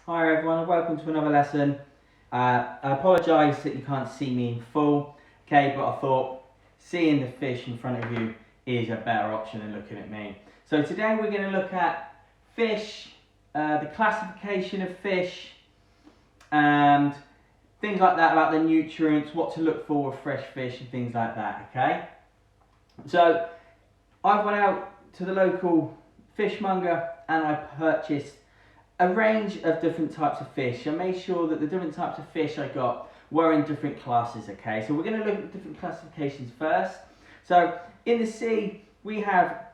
Hi everyone and welcome to another lesson. I apologise that you can't see me in full, okay, but I thought seeing the fish in front of you is a better option than looking at me. So today we're going to look at fish, the classification of fish and things like that, about the nutrients, what to look for with fresh fish and things like that, okay? So I went out to the local fishmonger and I purchased a range of different types of fish. I made sure that the different types of fish I got were in different classes, okay? So we're going to look at different classifications first. So in the sea, we have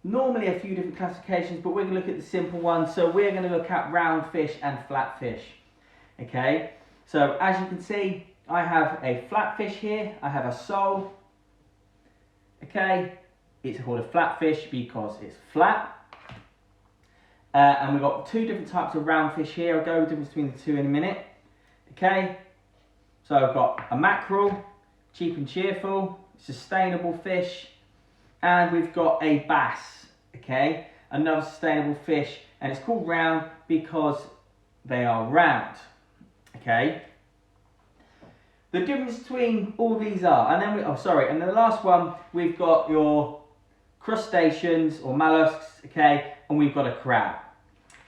normally a few different classifications, but we're going to look at the simple ones. So we're going to look at round fish and flat fish, okay? So as you can see, I have a flat fish here. I have a sole, okay? It's called a flat fish because it's flat. And we've got two different types of round fish here. I'll go over the difference between the two in a minute. Okay, so I've got a mackerel, cheap and cheerful, sustainable fish, and we've got a bass, okay, another sustainable fish, and it's called round because they are round, okay. The difference between all these are, and then and the last one, we've got your crustaceans or mollusks, okay, and we've got a crab.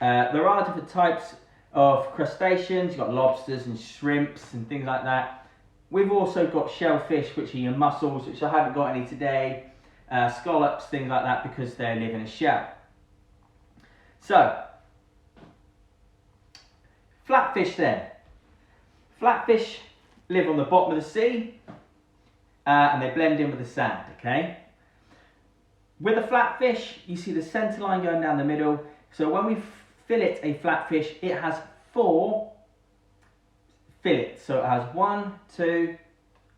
There are different types of crustaceans. You've got lobsters and shrimps and things like that. We've also got shellfish, which are your mussels, which I haven't got any today, scallops, things like that, because they live in a shell. So, flatfish then. Flatfish live on the bottom of the sea, and they blend in with the sand, okay? With a flatfish, you see the centre line going down the middle. So when we fillet a flatfish, it has 4 fillets. So it has 1, 2,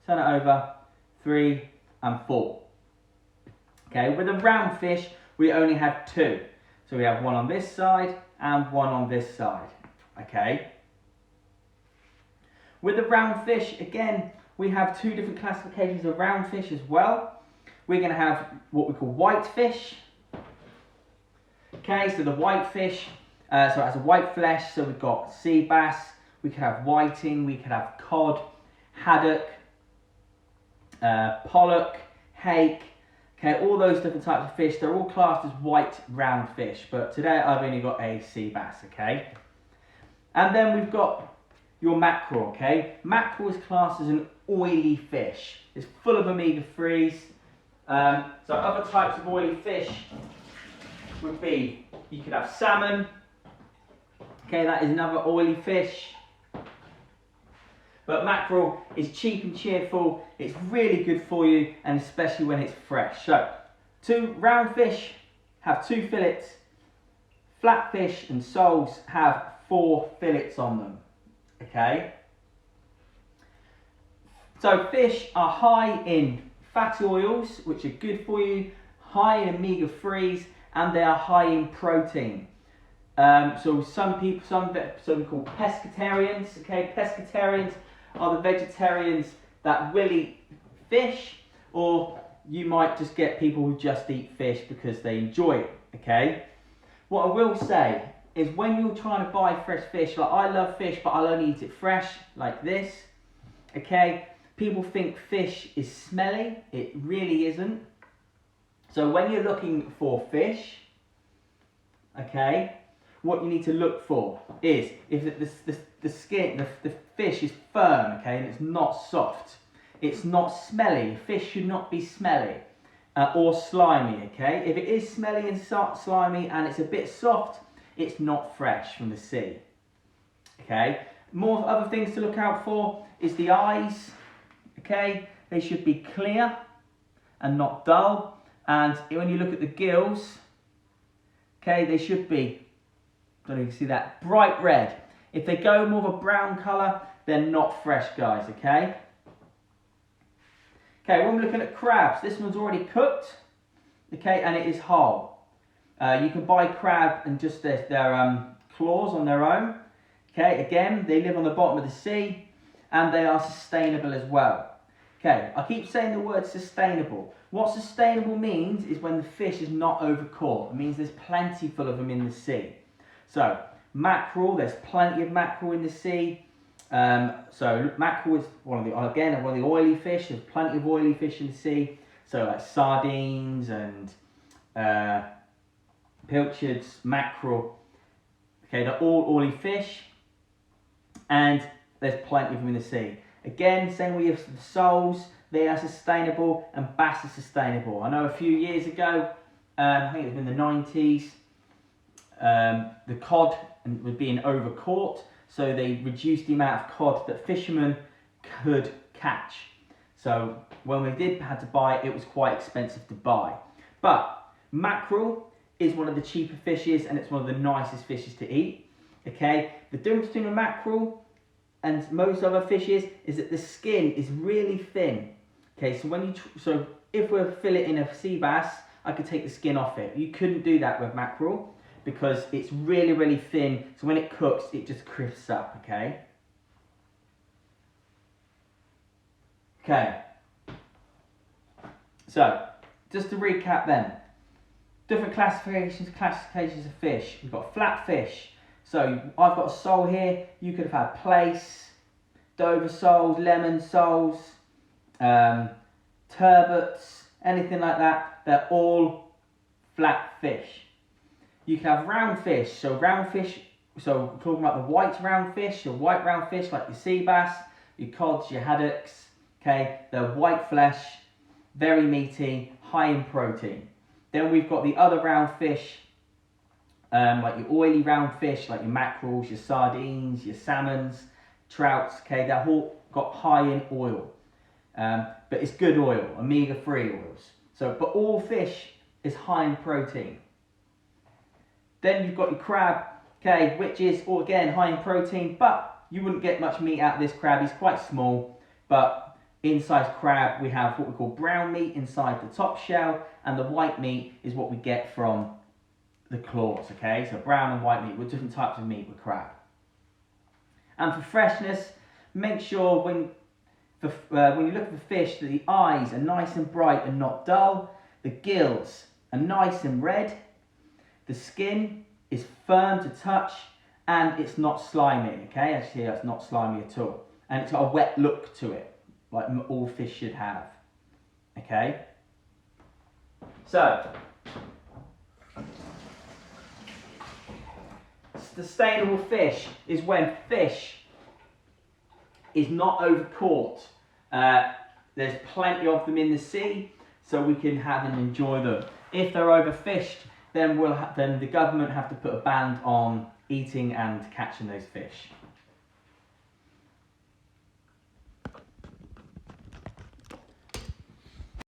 turn it over, 3 and 4. Okay, with a round fish, we only have 2. So we have 1 on this side and 1 on this side. Okay. With the round fish, again, we have 2 different classifications of round fish as well. We're going to have what we call white fish. Okay, so the white fish, so it has a white flesh, so we've got sea bass, we could have whiting, we could have cod, haddock, pollock, hake, okay, all those different types of fish, they're all classed as white round fish, but today I've only got a sea bass, okay? And then we've got your mackerel, okay? Mackerel is classed as an oily fish. It's full of omega-3s. So other types of oily fish would be, you could have salmon, okay, that is another oily fish. But mackerel is cheap and cheerful, it's really good for you, and especially when it's fresh. So, 2 round fish have 2 fillets, flat fish and soles have 4 fillets on them, okay? So fish are high in fatty oils, which are good for you, high in omega-3s, and they are high in protein. So some people called pescatarians, okay, pescatarians are the vegetarians that will eat fish, or you might just get people who just eat fish because they enjoy it, okay. What I will say is when you're trying to buy fresh fish, like I love fish, but I'll only eat it fresh, like this, okay. People think fish is smelly. It really isn't. So when you're looking for fish, okay, what you need to look for is if the skin, the fish is firm, okay, and it's not soft. It's not smelly. Fish should not be smelly or slimy, okay. If it is smelly and slimy and it's a bit soft, it's not fresh from the sea, okay. More other things to look out for is the eyes. Okay, they should be clear and not dull, and when you look at the gills, okay, they should be, I don't know if you can see that, bright red. If they go more of a brown colour, they're not fresh, guys, okay? Okay, when we're looking at crabs, this one's already cooked, okay, and it is whole. You can buy crab and just their claws on their own, okay, again, they live on the bottom of the sea, and they are sustainable as well. Okay, I keep saying the word sustainable. What sustainable means is when the fish is not overcaught. It means there's plenty full of them in the sea. So, Mackerel, there's plenty of mackerel in the sea. So mackerel is one of the oily fish. There's plenty of oily fish in the sea. So like sardines and pilchards, mackerel. Okay, they're all oily fish, and there's plenty of them in the sea. Again, same with the soles. They are sustainable, and bass is sustainable. I know a few years ago, I think it was in the 90s, the cod was being overcaught, so they reduced the amount of cod that fishermen could catch. So when we had to buy it, it was quite expensive to buy. But mackerel is one of the cheaper fishes, and it's one of the nicest fishes to eat. Okay, the difference between a mackerel and most other fishes is that the skin is really thin. Okay, so if we're filleting a sea bass, I could take the skin off it. You couldn't do that with mackerel because it's really, really thin. So when it cooks, it just crisps up. Okay. Okay. So just to recap then, different classifications of fish. We've got flat fish. So I've got a sole here. You could have had plaice, Dover soles, lemon soles, turbots, anything like that. They're all flat fish. You can have round fish. So round fish. So we're talking about the white round fish, your white round fish like your sea bass, your cods, your haddocks. Okay, they're white flesh, very meaty, high in protein. Then we've got the other round fish, like your oily round fish, like your mackerels, your sardines, your salmons, trouts. Okay, they're all got high in oil, but it's good oil, omega-3 oils. So, but all fish is high in protein. Then you've got your crab, okay, which is again high in protein, but you wouldn't get much meat out of this crab. He's quite small, but inside crab we have what we call brown meat inside the top shell, and the white meat is what we get from the claws. Okay, so brown and white meat with different types of meat with crab. And for freshness, make sure when you look at the fish that the eyes are nice and bright and not dull, the gills are nice and red, the skin is firm to touch, and it's not slimy. Okay, actually that's not slimy at all, and it's got a wet look to it, like all fish should have. Okay, so sustainable fish is when fish is not overcaught. There's plenty of them in the sea, so we can have and enjoy them. If they're overfished, then then the government have to put a ban on eating and catching those fish.